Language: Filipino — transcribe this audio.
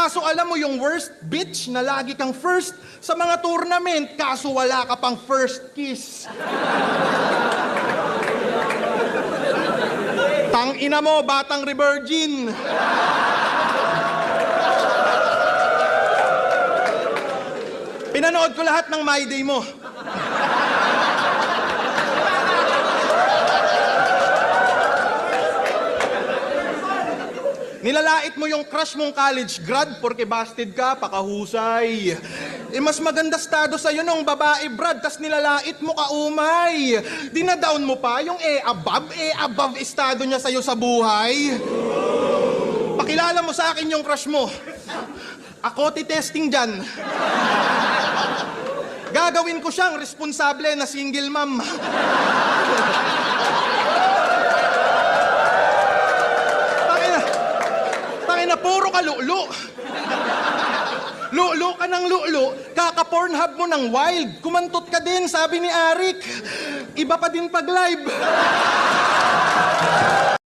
Kaso alam mo yung worst bitch na lagi kang first sa mga tournament, kaso wala ka pang first kiss. Tangina mo, batang revirgin. Pinanood ko lahat ng My Day mo. Nilalait mo yung crush mong college grad porque busted ka, pakahusay. Mas maganda estado sa'yo nung babae, Brad, tas nilalait mo ka, umay. Dinadown mo pa yung above estado niya sa'yo sa buhay. Pakilala mo sa akin yung crush mo. Ako titesting dyan. Gagawin ko siyang responsable na single mom. Na puro ka lu'lu. Lu'lu ka ng lu'lu, kaka-pornhub mo ng wild. Kumantot ka din, sabi ni Arik. Iba pa din pag live.